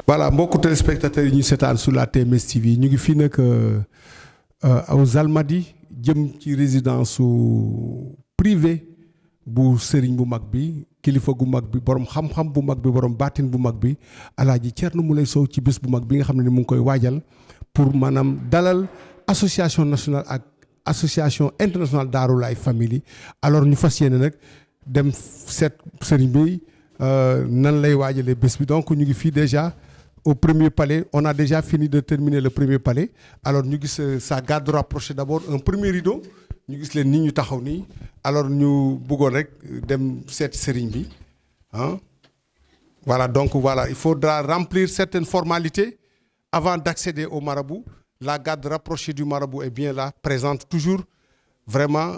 voilà mbokku téléspectateurs yi ñu seetaan sur la TMS TV ñu ngi fii nag aux Almadies jëm ci résidence su privé bu sëriñ bu mag bi kilifa gu mag bi borom xam-xam bu mag bi borom baatin bu mag bi Alaaji Thierno Moulé Sow ci bés bu mag bi nga xam ne ni mu ngi koy waajal pour maanaam dalal association nationale ak association internationale Darou Laye Family alors ñu fas yéene nag dem seet sëriñ bi nan lay waajalee bés bi donc ñu ngi fii déjà au premier palais on a déjà fini de terminer le premier palais alors ñu gis sa garde rapprochée d'abord un premier rideau ñu gis leen nii ñu taxaw nii alors ñu bëggoon rek dem seet sëriñ bi ah voilà donc voilà il faudra remplir certaines formalités avant d'accéder au marabout. La garde rapprochée du marabout est bien là présente toujours vraiment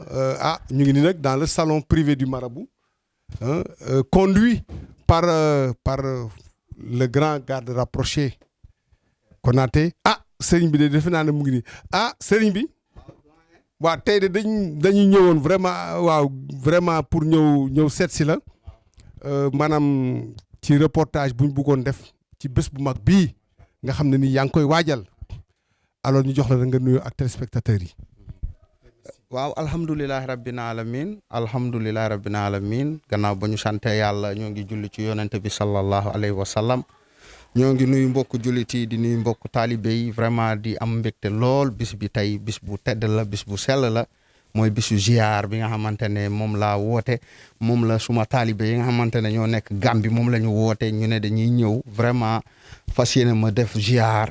ñu ngi nii nag dans le salon privé du marabout conduit par le grand garde rapproché Konaté sëriñ bi de defe naa ne mu ngi nii sëriñ bi waaw tey de dañuy ñëwoon vraiment pour ñëw seet si la maanaam ci reportage bu ñu bëggoon def ci bés bu mag bii nga xam ne ni yaa ngi koy waajal alors ñu jox la nga nuyu ak téléspectateurs yi. waaw alhamdulilahi rabbil alamin gannaaw ba ñu sante yàlla ñoo ngi julli ci yonente bi sallallahu alayhi wa sallam ñoo ngi nuyu mbokk jullit yi di nuyu mbokk taalibe yi vraiment di am mbégte lool bis bi tey bis bu tedd la bis bu sell la mooy bisu ziar bi nga xamante ne moom laa woote moom la suma taalibe yi nga xamante ne ñoo nekk Gambie moom la ñu woote ñu ne dañuy ñëw vraiment fas yéene ma def ziar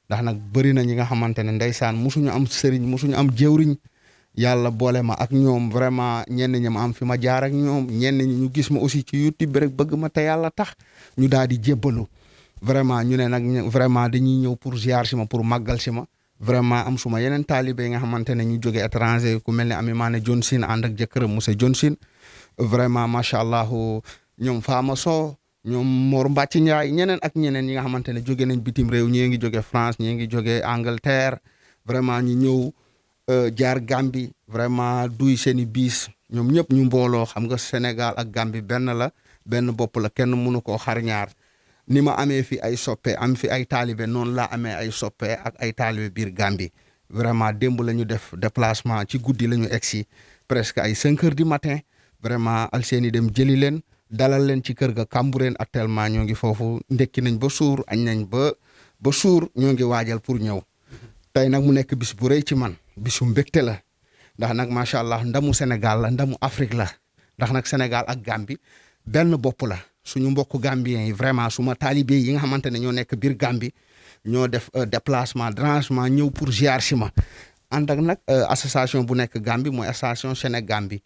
ndax nag bëri na ñi nga xamante ne ndeysaan musuñu am sëriñ musuñu am jëwriñ yàlla boole ma ak ñoom vraiment ñenn ñi ma am fi ma jaar ak ñoom ñenn ñi ñu gis ma aussi ci YouTube bi rek bëgg ma te yàlla tax ñu daal di jébbalu vraiment ñu ne nag vraiment dañuy ñëw pour ziar si ma pour màggal si ma vraiment am suma yeneen taalibe yi nga xamante ne ñu jóge étranger ku mel ne Ami Mané Johnson ànd ak jëkkëram monsieur Johnson vraiment macha allah ñoom Fama Sow ñoom Mor Mbacc Ndiaye ñeneen ak ñeneen ñi nga xamante ne jóge nañ bitim réew ñii ngi jóge France ñii ngi jóge Angleterre vraiment ñu ñëw jaar Gambie vraiment duy seen i biis ñoom ñëpp ñu mbooloo xam nga Sénégal ak Gambie benn bopp la kenn mënu koo xar ñaar ni ma amee fi ay soppe am fi ay taalibe noonu laa amee ay soppe ak ay taalibe biir Gambie vraiment démb la ñu def déplacement ci guddi la ñu egsi presque ay 5 heures du matin vraiment Alseeni dem jëli leen dalal leen ci kër ga Cambérène actuellement ñoo ngi foofu ndekki nañ ba suur añ nañ ba suur ñoo ngi waajal pour ñëw tey nag mu nekk bis bu rëy ci man bisu mbégte la ndax nag macha allah ndamu Sénégal la ndamu Afrique la ndax nag Sénégal ak Gambie benn bopp la suñu mbokku Gambien yi vraiment suma taalibe yi nga xamante ne ñoo nekk biir Gambie ñoo def déplacement dérangement ñëw pour ziar si ma ànd ak nag association bu nekk Gambie mooy association Sénégambie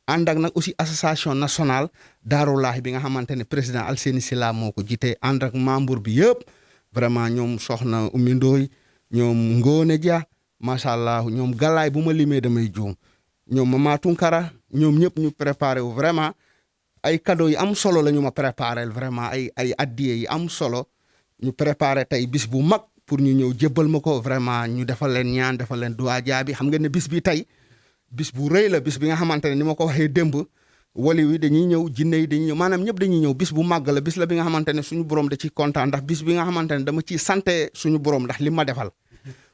ànd ak nag aussi association nationale Darou Laye bi nga xamante ne président Alseni Sila moo ko jiite ànd ak membre bi yëpp vraiment ñoom soxna Oumy Ndoye ñoom Ngone Dia macha allah ñoom Galaay bu ma limee damay juum ñoom Mama Tunkara ñoom ñëpp ñu préparé wu vraiment ay cadeau yi am solo la ñu ma préparé vraiment ay addiye yi am solo ñu préparé tey bis bu mag pour ñu ñëw jébbal ma ko vraiment ñu defal leen ñaan defal leen duwaa jaabi xam nga ne bis bi tey bis bu rëy la bis bi nga xamante ne ni ma ko waxee démb wali wi dañuy ñëw jinne yi dañuy ñëw maanaam ñëpp dañuy ñëw bis bu màgg la bis la bi nga xamante ne suñu borom da ciy kontaan ndax bis bi nga xamante ne dama ciy sante suñu borom ndax li ma defal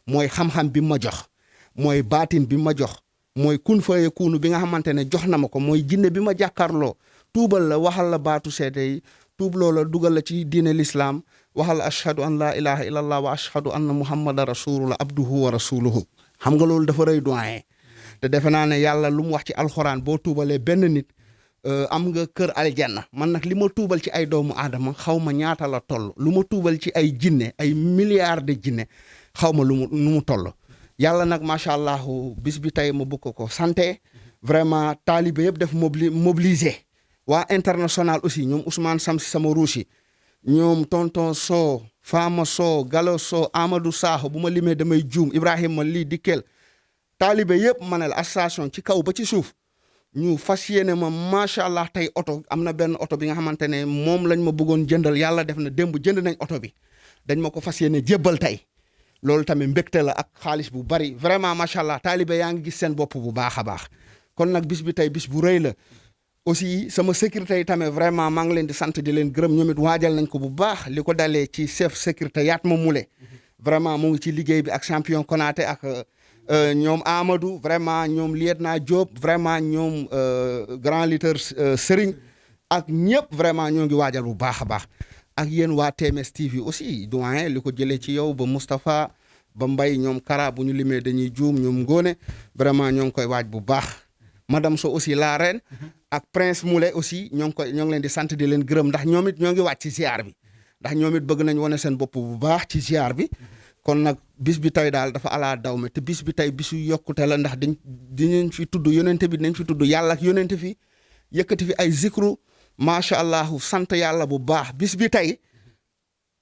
mooy xam-xam bi ma jox mooy baatin bi ma jox mooy kun faye kuunu bi nga xamante ne jox na ma ko mooy jinne bi ma jàkkaarloo tuubal la waxal la baatu seede yi tuub loola dugal la ci diine l'islam waxal la ashhadu an la ilaha illallah wa ashhadu anna muhammadan rasulullah abduhu wa rasuluhu xam nga loolu dafa rëy doyen te defe naa ne yàlla lu mu wax ci alxuraan boo tuubalee benn nit am nga kër aljanna man nag li ma tuubal ci ay doomu aadama xaw ma ñaata la toll lu ma tuubal ci ay jinne ay milliards de jinne xaw ma nu mu toll yàlla nag macha allah bis bi tey ma bëgg ko santé vraiment taalibe yëpp def mobiliser waa international aussi ñoom Ousmane Samsi sama ruusi ñoom tonton Sow Fama Sow Gallo Sow Amadou Sakho bu ma limee damay juum Ibrahima lii dikkel taalibe yëpp ma ne la association ci kaw ba ci suuf ñu fas yéene ma macha allah tey oto am na benn oto bi nga xamante ne moom lañ ma bëggoon jëndal yàlla def na démb jënd nañ oto bi dañ ma ko fas yéene jébbal tey loolu tamit mbégte la ak xaalis bu bari vraiment macha allah taalibe yaa ngi gis seen bopp bu baax a baax kon nag bis bi tey bis bu rëy la aussi sama sécurité yi tamit vraiment maa ngi leen di sant di leen gërëm ñoom it waajal nañ ko bu baax li ko dalee ci chef sécurité Yatma Moulé vraiment mu ngi ci liggéey bi ak champion Konaté ak ñoom Amadou vraiment ñoom lieutenant Diop vraiment ñoom grand lutteur Serigne ak ñëpp vraiment ñoo ngi waajal bu baax a baax ak yéen waa TMS TV aussi doyen li ko jëlee ci yow ba Moustapha ba Mbaye ñoom Kara bu ñu limee dañuy juum ñoom Ngone vraiment ñoo ngi koy waaj bu baax madame So aussi la reine ak Prince Moulé aussi ñoo ngi leen di sant di leen gërëm ndax ñoom it ñoo ngi wàcc ci ziar bi ndax ñoom it bëgg nañ wane seen bopp bu baax ci ziar bi kon nag bis bi tey daal dafa ala daw me te bis bi tey bisu yokkute la ndax dinañ fi tudd yonente bi dinañ fi tudd yàlla ak yonente fi yëkkati fi ay zikru macha allah sant yàlla bu baax bis bi tey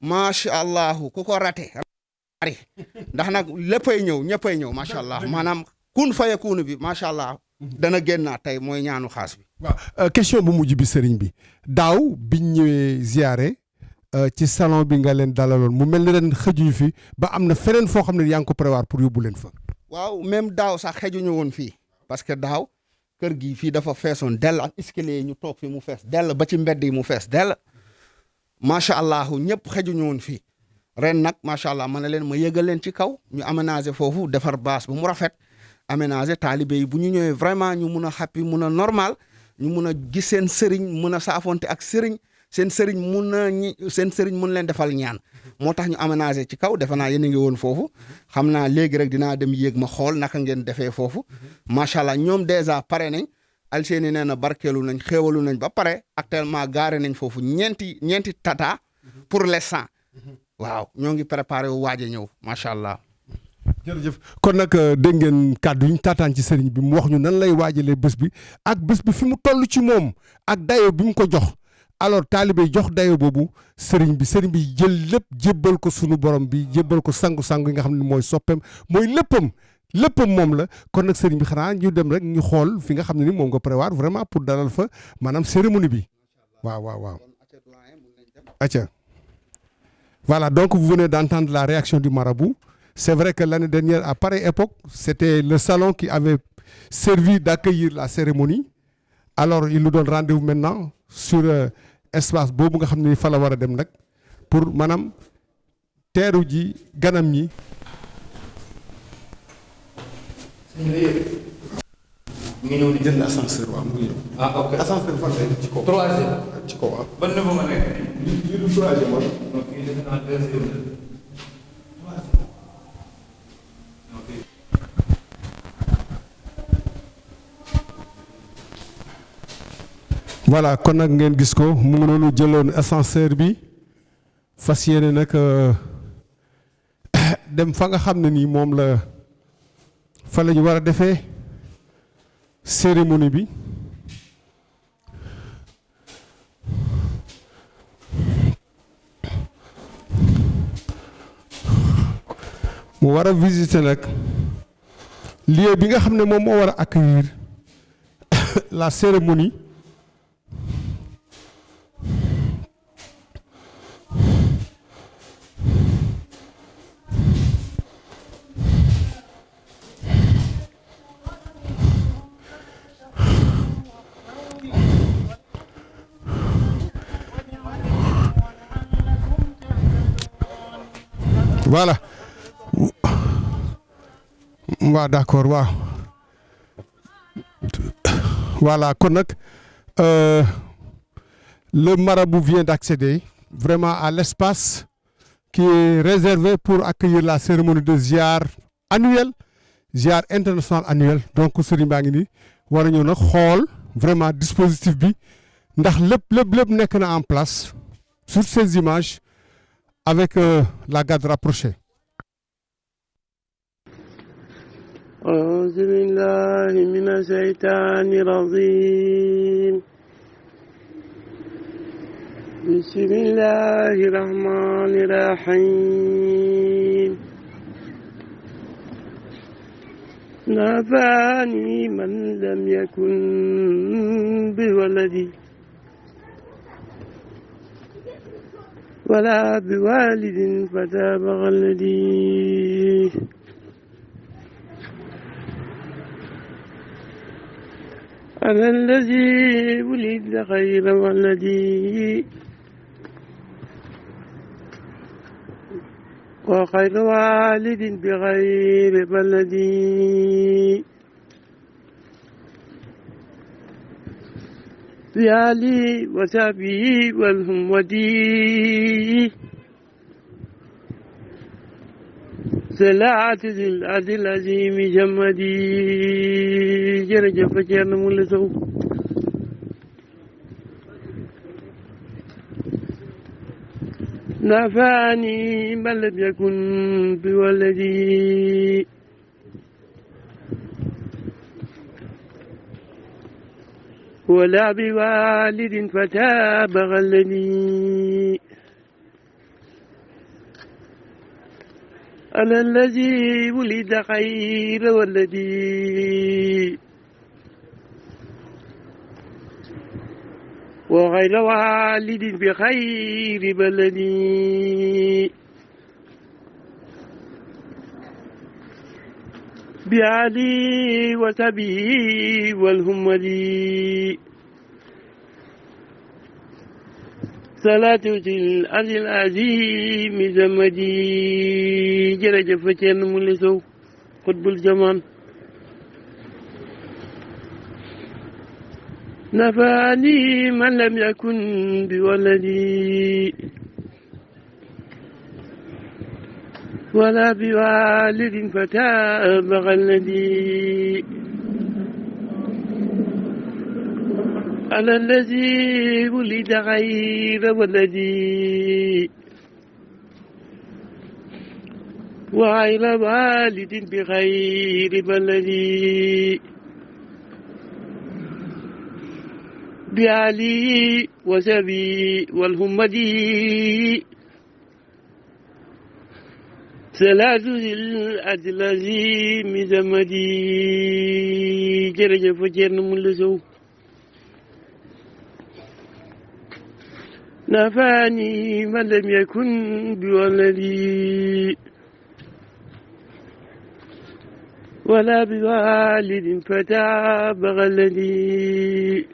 macha allah ku ko rate ndax nag léppay ñëw macha allah maanaam kun fayakunu bi macha allah dana génnaat tey mooy ñaanu xaas bi. waaw question bu mujj bi sëriñ bi daaw biñ ñëwee ziare ci salon bi nga leen dalaloon mu mel ni ren xëjuñu fi ba am na feneen foo xam ne yaa ngi ko prévoir pour yóbbu leen fa. waaw même daaw sax xëjuñu woon fii parce que daaw kër gi fii dafa feesoon dell ak escalier yi ñu toog fi mu fees dell ba ci mbedd yi mu fees dell macha allah ñëpp xëjuñu woon fii ren nag macha allah ma ne leen ma yëgal leen ci kaw ñu aménager foofu defar bâche bu mu rafet. aménager taalibe yi bu ñu ñëwee vraiment ñu mun a happy mun a normal ñu mun a gis seen sëriñ mun a saafonte ak sëriñ seen sëriñ mun leen defal ñaan moo tax ñu aménager ci kaw defe naa yéen a ngi woon foofu xam naa léegi rek dinaa dem yéeg ma xool naka ngeen defee foofu macha allah ñoom dèjà pare nañ Alseyni nee na barkeelu nañ xéewalu nañ ba pare actuellement gaare nañ foofu ñeenti tata pour l'instant waaw ñoo ngi préparé wu waaj a ñëw macha allah. jërëjëf kon nag dégg ngeen kàddu yi ñu taataan ci sëriñ bi mu wax ñu nan lay waajalee bés bi ak bés bi fi mu toll ci moom ak dayo bi mu ko jox alors taalibe jox dayo boobu sëriñ bi jël lépp jébbal ko sunu borom bi jébbal ko sangu-sangu yi nga xam ne mooy soppeem mooy léppam moom la kon nag sëriñ bi xanaa ñu dem rek ñu xool fi nga xam ne ni moom nga prévoir vraiment pour dalal fa maanaam cérémonie bi waaw. acca voilà donc vous venez d'entendre la réaction du marabout. C'est vrai que l'année dernière, à pareille époque, c'était le salon qui avait servi d'accueillir la cérémonie. Alors, il nous donne rendez-vous maintenant sur espace boobu nga xam ne fa la war a dem nag pour maanaam teeru ji ganam ñi. mu ngi ñëw di jënd ascenseur waaw mu ngi ñëw. ah ok ascenseur fan la ci kaw. troisième. ci kaw waaw. ban niveau ma nekk. lii du troisième wala. donc fii defe naa deuxième. voilà kon nag ngeen gis ko mu ngi noonu jëloon ascenseur bi fas yéene nag dem fa nga xam ne nii moom la fa la ñu war a defee cérémonie bi mu war a visiter nag lieu bi nga xam ne moom moo war a accueillir la cérémonie. Voilà waaw d'accord waaw voilà kon nag le marabout vient d'accéder vraiment à l'espace qui est réservé pour accueillir la cérémonie de ziar annuelle ziar international annuel donc sëriñ baa ngi ni war a ñëw nag xool vraiment dispositif bi ndax lépp nekk na en place sur ces images avec la garde rapprochée. أعوذ بالله من الشيطان الرجيم بسم الله الرحمن الرحيم نافعني من لم يكن بولدي ولا بوالد فتاب غلدي على الذي ولد خير والذي وخير والد بغير بلدي بآلي وصحبه والهمدي صلاة ذي العرش العظيم جمدي jërëjëf Thierno Moule Sow نفعني من لم يكن بولدي ولا بوالد فتاب غلني أنا الذي ولد خير والذي وغير والد بخير بلدي بعلي وسبي والهمدي صلاة الأرض العظيم زمدي jërëjëf Thierno Moule Sow xutbul jamaan نفعني من لم يكن بولدي ولا بوالد فتاب غلدي على الذي ولد غير والذي وغير والد بغير بلدي بعلي وسبي والهمدي صلاة العظيم زمدي jërëjëf Thierno Moule Sow نفعني من لم يكن بولدي ولا بوالد فتاب غلدي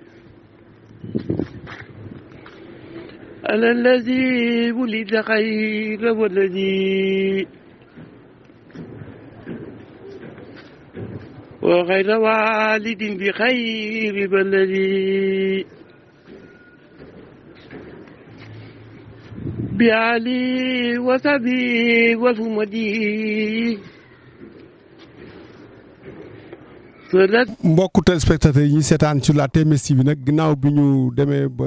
على الذي ولد خير والذي وغير والد بخير بلدي بعلي وسبي والهمدي mbokku téléspectateurs yi ñuy seetaan sur la TMS TV nag ginnaaw bi ñu demee ba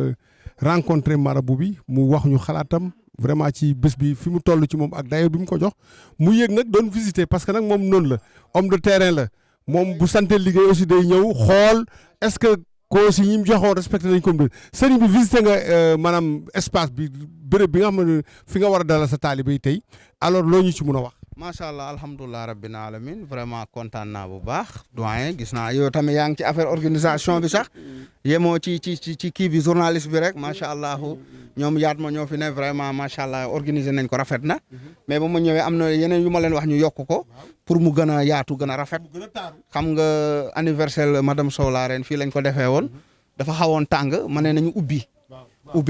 rencontré marabout bi mu wax ñu xalaatam vraiment ci bés bi fi mu toll ci moom ak dayo bi mu ko jox mu yéeg nag doon visiter parce que nag moom noonu la homme de terrain la moom bu sante liggéey aussi day ñëw xool est-ce que ko aussi ñi mu joxoon respecté nañ ko sëriñ bi visité nga maanaam espace bi béréb bi nga xam ne fi nga war a dalal sa taalibe yi tey alors loo ñu ci mun a wax. macha allah alhamdulilah rabbil alamin vraiment kontaan naa bu baax doyen gis naa yow tamit yaa ngi ci affaire organisation bi sax yemoo ci kii bi journaliste bi rek macha allah ñoom yaat ma ñoo fi ne vraiment macha allah organiser nañ ko rafet na mais ba ma ñëwee am na yeneen yu ma leen wax ñu yokk ko pour mu gën a yaatu gën a rafet xam nga anniversaire madame Sow la ren fii lañ ko defee woon dafa xawoon tàng ma ne nañu ubbi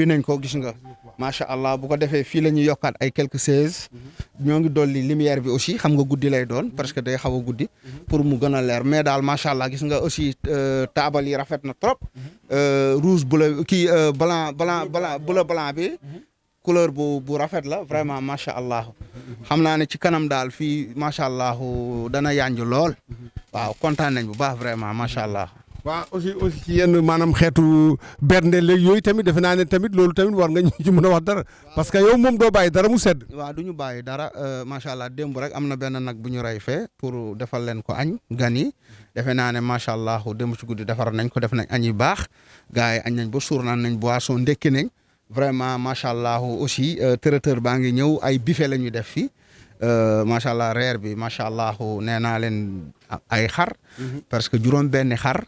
nañ ko gis nga macha allah bu ko defee fii la ñuy yokkaat ay quelques chaises ñoo ngi dolli lumière bi aussi xam nga guddi lay doon parce que day xaw a guddi pour mu gën a leer mais daal macha allah gis nga aussi taabal yi rafet na trop rouge bleu kii blanc bi couleur bu rafet la vraiment macha allah xam naa ne ci kanam daal fii macha allah dana yanj lool waaw kontaan nañ bu baax vraiment macha allah. waaw aussi ci yenn maanaam xeetu bernde léegi yooyu tamit defe naa ne tamit loolu tamit war nga ñu ci mën a wax dara parce que yow moom doo bàyyi dara mu sedd. waaw du ñu bàyyi dara macha allah démb rek am na benn nag bu ñu rey fee pour defal leen ko añ gan yi defe naa ne macha allah démb ci guddi defar nañ ko def nañ añ yu baax gars yi añ nañ ba suur naan nañ boisson ndekki nañ vraiment macha allah aussi traiteur baa ngi ñëw ay buffet la ñuy def fii. macha allah reer bi macha allah nee naa leen ay xar. parce que juróom benni xar.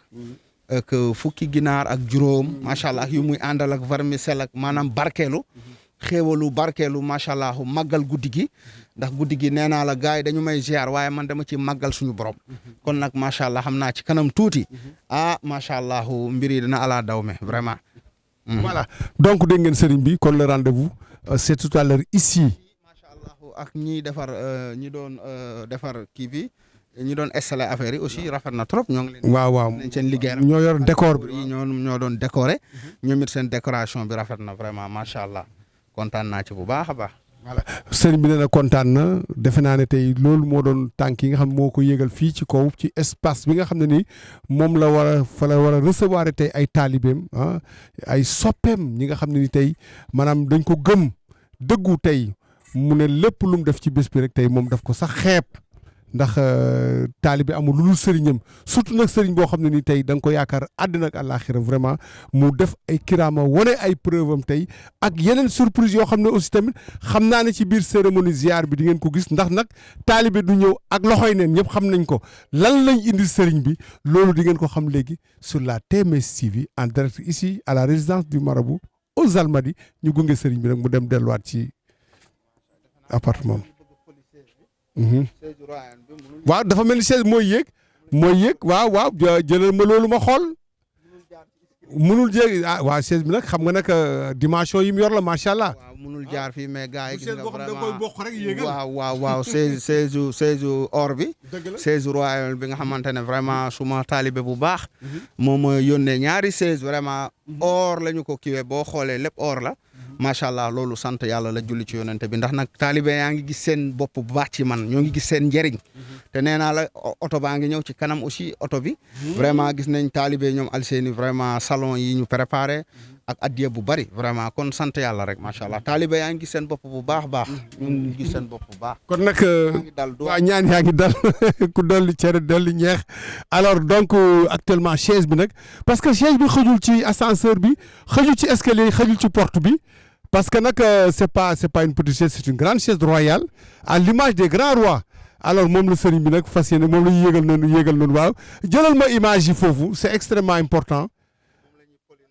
ak fukki ginaar ak juróom macha allah yu muy àndal ak vermicelle ak maanaam barkeelu. xéewalu barkeelu macha allah màggal guddi gi ndax guddi gi nee naa la gars yi dañu may ziar waaye man dama ci màggal suñu borom kon nag macha allah xam naa ci kanam tuuti macha allah mbir yi dina ala daw me vraiment. Voilà donc dégg ngeen sëriñ bi kon le rendez-vous c'est tout à l'heure ici. macha allah ak ñi defar ñi doon defar kii bi ñi doon installé affaire yi aussi rafet na trop ñoo ngi leen. waaw nañ seen liggéey ñoo yor décor bi. ñoo doon décoré ñoom it seen décoration bi rafet na vraiment macha allah kontaan naa ci bu baax a baax. voilà sëriñ bi nee na kontaan na defe naa ne tey loolu moo doon tànk yi nga xam moo ko yégal fii ci kaw ci espace bi nga xam ne ni moom la war a fa la war a recevoir tey ay taalibeem ay soppeem ñi nga xam ne ni tey maanaam dañ ko gëm dëggu tey mu ne lépp lu mu def ci bés bi rek tey moom daf ko sax xeeb ndax taalibe amul lu dul sëriñam surtout nag sëriñ boo xam ne ni tey da nga ko yaakaar àddina ak àllaaxira vraiment mu def ay kiraama wane ay preuve am tey ak yeneen surprise yoo xam ne aussi tamit xam naa ne ci biir cérémonie ziar bi di ngeen ko gis ndax nag taalibe du ñëw ak loxoy neen ñëpp xam nañ ko lan lañ indi sëriñ bi loolu di ngeen ko xam léegi sur la TMS TV en direct ici à la résidence du marabout aux Almadies ñu gunge sëriñ bi nag mu dem delluwaat ci appartement. waaw dafa mel ni chaise mooy yéeg waaw jëlal ma loolu ma xool munul jéeg waaw chaise bi nag xam nga nag dimension yi mu yor la macha allah. waaw munul jaar fii mais gars yi gis nga da koy bokk rek yéegal. waaw chaise or bi. chaise royale bi nga xamante ne vraiment suma taalibe bu baax. moom mooy yónnee ñaari chaise vraiment or la ñu ko kiwee boo xoolee lépp or la. macha allah loolu sant yàlla la julli ci yonente bi ndax nag taalibe yaa ngi gis seen bopp bu baax ci man ñoo ngi gis seen njëriñ te nee naa la oto baa ngi ñëw ci kanam aussi oto bi vraiment gis nañ taalibe ñoom Alseeni vraiment salon yi ñu préparé ak addiya bu bari vraiment kon sant yàlla rek macha allah taalibe yaa ngi gis seen bopp bu baax ñu ngi gis seen bopp bu baax. kon nag waa ñaan yaa ngi dal ku dolli cere dolli ñeex alors donc actuellement chaise bi nag parce que chaise bi xëjul ci ascenseur bi xëjul ci escalier yi xëjul ci porte bi. Parce que c'est pas une petite chaise, c'est une grande chaise royale à l'image des grands rois. Alors moom la sëriñ bi nag fas yéene moom la ñu yégal noonu waaw jëlal ma image yi foofu c'est extrêmement important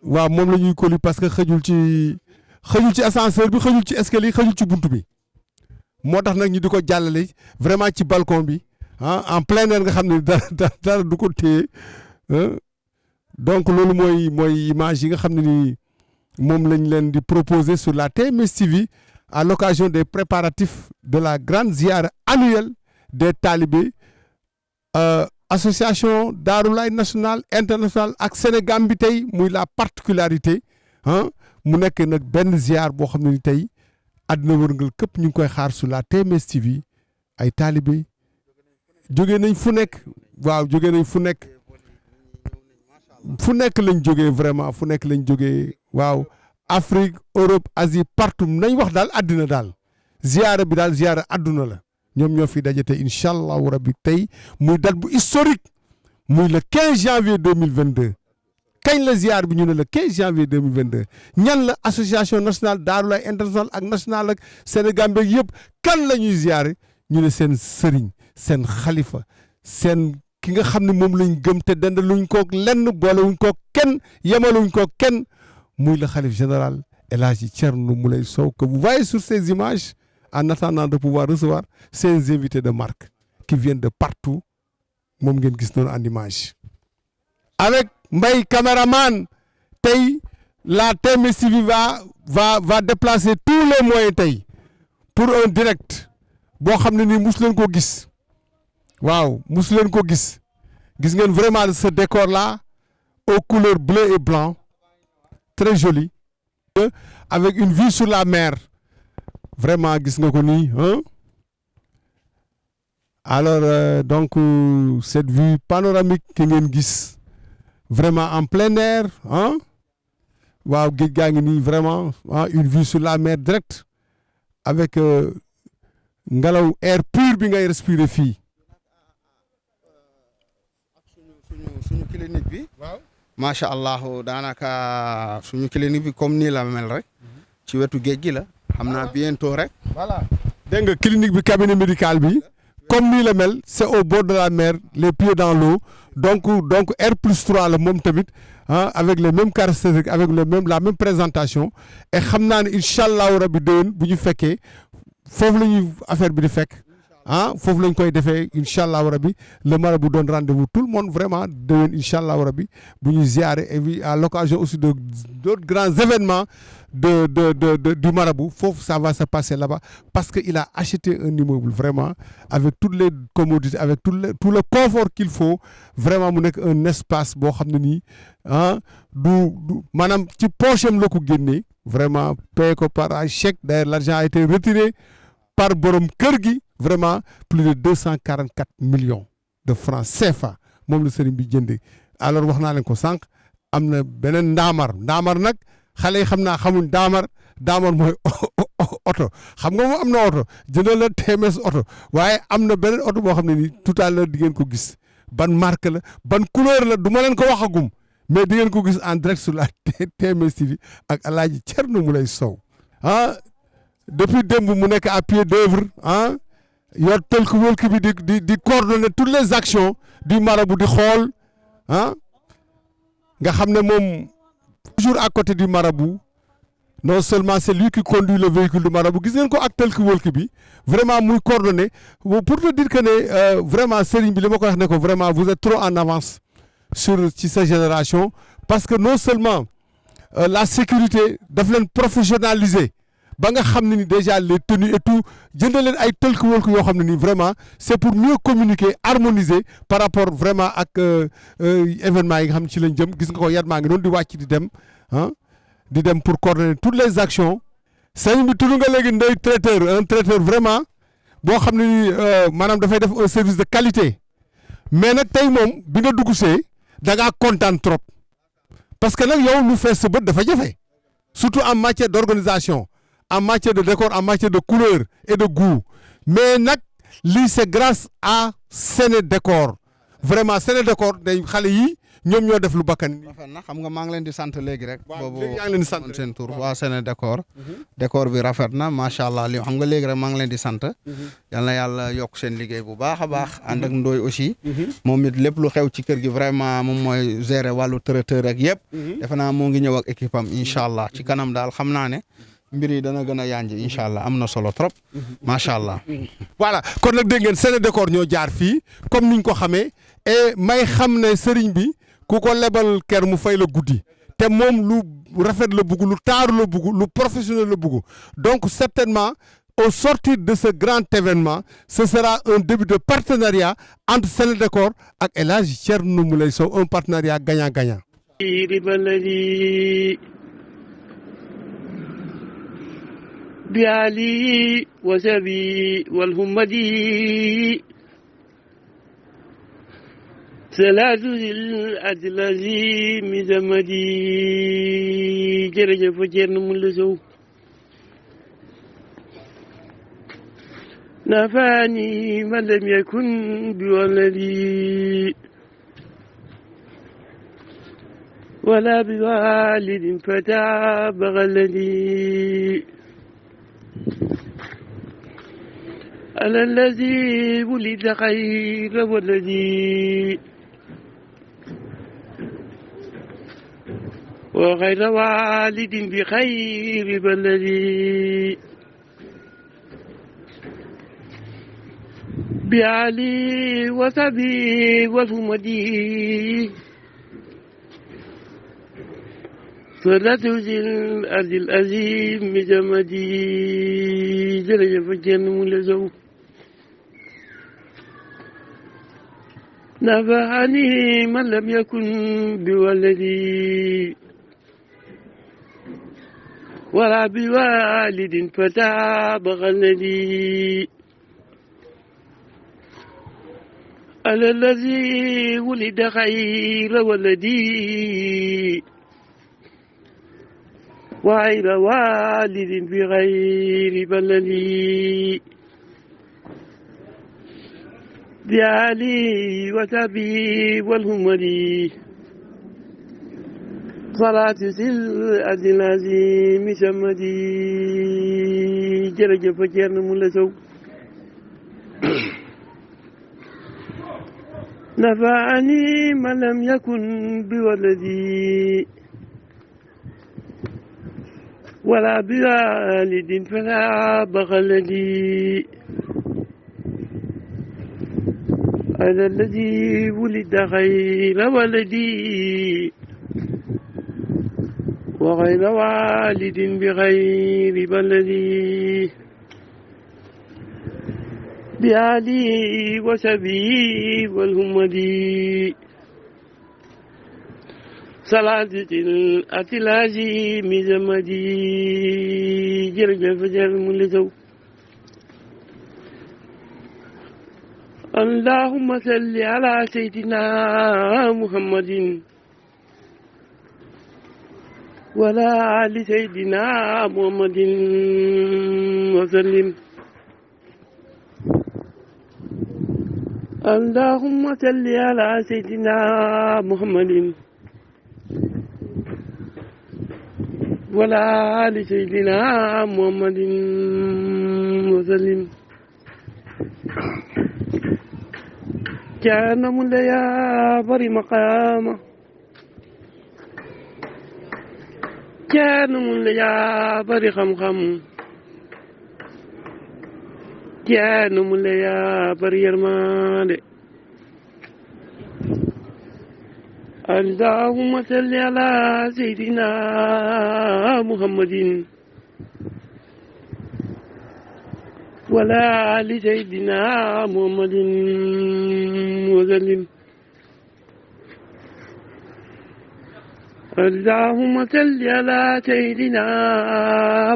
waaw moom la ñuy coller parce que xëjul ci ascenseur bi xëjul ci escalier xëjul ci buntu bi moo tax nag ñu di ko jàllale vraiment ci balcon bi en plein air nga xam ne dara du ko téye donc loolu mooy image yi nga xam ne nii moom lañ leen di proposer sur la TMS TV à l'occasion des préparatifs de la grande ziara annuelle des talibés association Daarulaay nationale internationale ak Sénégal bi tey muy la particularité mu nekk nag benn ziar boo xam ne ni tey àddina wërngal këpp ñu ngi koy xaar sur la TMS TV ay talibé jóge nañ fu nekk fu nekk lañ jógee vraiment fu nekk lañ jógee waaw Afrique Europe Asie partout nañ wax daal àddina daal ziyaara bi daal ziyaara àdduna la ñoom ñoo fi daje tey incha allahu rabbi tey muy date bu historique muy le 15 janvier 2022 kañ la ziyaar bi ñu ne le 15 janvier 2022 ñan la association nationale Daarulaay international ak national ak Sénégal beeg yëpp kan la ñuy ziyaare ñu ne seen sëriñ seen xalifa seen ki nga xam ne moom lañ gëm te dend luñ kook lenn boolewuñ kook kenn yemaluñ kook kenn muy le khalife général El Hadji Thierno Moulay Sow que vous voyez sur ces images en attendant de pouvoir recevoir ces invités de marque qui viennent de partout moom ngeen gis noonu en image avec Mbaye caméraman tey la TMS TV va déplacer tous les moyens tey pour un direct boo xam ne nii mus leen ko gis waaw mus leen ko gis ngeen vraiment ce décor là aux couleurs bleu et blanc très joli avec une vue sur la mer vraiment gis nga ko nii alors donc cette vue panoramique ki ngeen gis vraiment en plein air waaw géej gaa ngi nii vraiment une vue sur la mer direct avec ngelaw air pur bi ngay respirer fii. suñu clinique bi. waaw macha allah daanaka suñu clinique bi comme nii la mel rek. ci wetu géej gi la. xam naa bientôt rek. voilà dégg nga clinique bi cabinet médical bi. comme nii la mel c'est au bord de la mer les pieds dans l'eau donc R+3 la moom tamit avec les mêmes caractéristiques avec la même présentation et xam naa ne incha allahu rabi déwén bu ñu fekkee foofu la ñuy affaire bi di fekk foofu lañ koy defee incha allahu rabi le marabout donne rendez-vous tout le monde vraiment déwén incha allahu rabi bu ñu ziare et à l'occasion aussi de d'autres grands événements du marabout foofu ça va se passer là-bas parce que il a acheté un immeuble vraiment avec toutes les commodités avec tout le confort qu'il faut vraiment mu nekk un espace boo xam ne nii du maanaam ci poche am la ko génnee vraiment payé ko par un chèque d'ailleurs l'argent a été retiré par borom kër gi vraiment plus de 244 millions de francs CFA moom la sëriñ bi jëndee alors wax naa leen ko sànq am na beneen ndaamar nag xale yi xam naa xamuñ daamar mooy oto xam nga moom am na oto jëndal la TMS oto waaye am na beneen oto boo xam ne nii tout à l'heure di ngeen ko gis ban marque la ban couleur la du ma leen ko waxagum mais di ngeen ko gis en direct sur la TMS TV ak Alaaji Thierno Moulay Sow depuis démb mu nekk à pied d'œuvre yor tëlk wëlk bi di coordonner toutes les actions du marabout di xool nga xam ne moom toujours à côté du marabout non seulement c'est lui qui conduit le véhicule du marabout gis ngeen ko ak tëlk wëlk bi vraiment muy coordonner pour te dire que ne vraiment sëriñ bi li ma ko wax ne ko vraiment vous êtes trop en avance ci sa génération parce que non seulement la sécurité daf leen professionnaliser ba nga xam ne ni déjà les tenues et tout jëndal leen ay tëlk wëlk yoo xam ne ni vraiment c'est pour mieux communiquer harmoniser par rapport vraiment ak événements yi nga xam ne ci lañ jëm gis nga ko yat maa ngi doon di wàcc di dem pour coordonner toutes les actions sëñ bi tudd nga léegi ndey traiteur un traiteur vraiment boo xam ne ni maanaam dafay def un service de qualité mais nag tey moom bi nga dugg see da ngaa kontaan trop parce que nag yow lu fees sa bët dafa jafe surtout en matière d'organisation en matière de décor en matière de couleur et de goût mais nag lii c'est grâce à Sénédécor vraiment Sénédécor day xale yi ñoom ñoo def lu bakkan. rafet na xam nga maa ngi leen di sant léegi rek. boobu yaa ngi leen di sant seen tur waa Sénédécor. décor bi rafet na macha allah li xam nga léegi rek maa ngi leen di sant. yal na yàlla yokk seen liggéey bu baax a baax. ànd ak Ndoye aussi. moom it lépp lu xew ci kër gi vraiment moom mooy gérer wàllu traiteur ak yëpp. defe naa moo ngi ñëw ak équipe am incha allah ci kanam daal xam naa ne. mbir yi dana gën a yanj incha allah am na solo trop macha allah. voilà kon nag dégg ngeen Sénédécor ñoo jaar fii comme niñ ko xamee et may xam ne sëriñ bi ku ko lebal ker mu fay la guddi te moom lu rafet la bugg lu taaru la bugg lu professionnel la bugg donc certainement au sortir de ce grand événement ce sera un début de partenariat entre Sénédécor ak El Hadji Thierno Moulay Sow un partenariat gagnant-gagnant. بعلي وسبي والهمدي ثلاث الأدلازي مزمدي جرجف جرن ملسو نفاني من لم يكن بولدي ولا بوالد فتاب غلدي على الذي ولد خير والذي وغير والد بخير بلدي بعلي وسبي وفمدي صلاة الأرض الأزيم جمدي جرجف جن ملزو نفعني من لم يكن بولدي ولا بوالد فتاب غلدي على الذي ولد خير ولدي وغير والد بغير بلدي بعلي وتبي والهمدي صلاة سلعة العظيم سمدي جرجف جرن ملسو نفعني من لم يكن بولدي ولا بوالد فلا بغلدي أنا الذي ولد غير ولدي وغير والد بغير بلدي بآلي وسبي والهمدي صلاة الأتلاجي مزمدي جرجل فجر ملتو اللهم صل على سيدنا محمد ولا آل سيدنا محمد وسلم اللهم صل على سيدنا محمد ولا آل سيدنا محمد وسلم كان مليا بري مقامه كان مليا بري خم كان مليا بري يرمان اللهم صل على سيدنا محمد ولا آل سيدنا محمد وسلم اللهم صل على سيدنا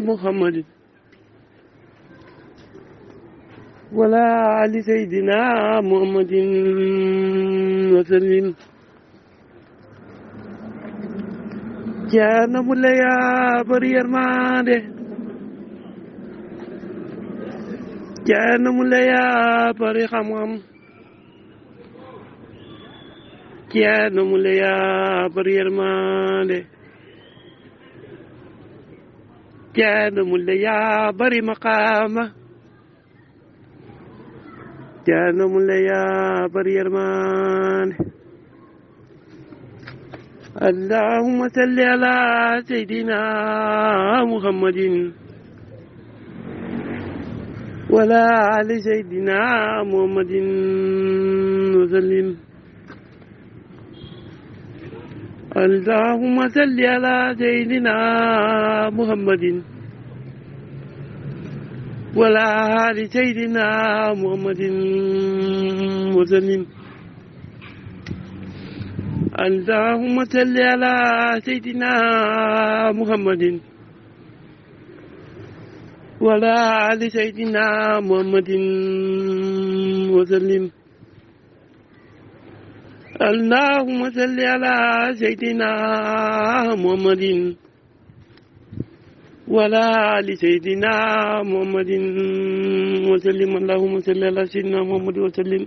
محمد ولا آل سيدنا محمد وسلم كان مليا برير ماده كان مليا بري خمم كان مليا برير ماده كان مليا بري مقامه كان مليا برير ماده اللهم صل على سيدنا محمد ولا آل سيدنا محمد وسلم اللهم صل على سيدنا محمد ولا آل سيدنا محمد وسلم اللهم صل على سيدنا محمد ولا آل سيدنا محمد وسلم اللهم صل على سيدنا محمد ولا آل سيدنا محمد وسلم اللهم صل على سيدنا محمد وسلم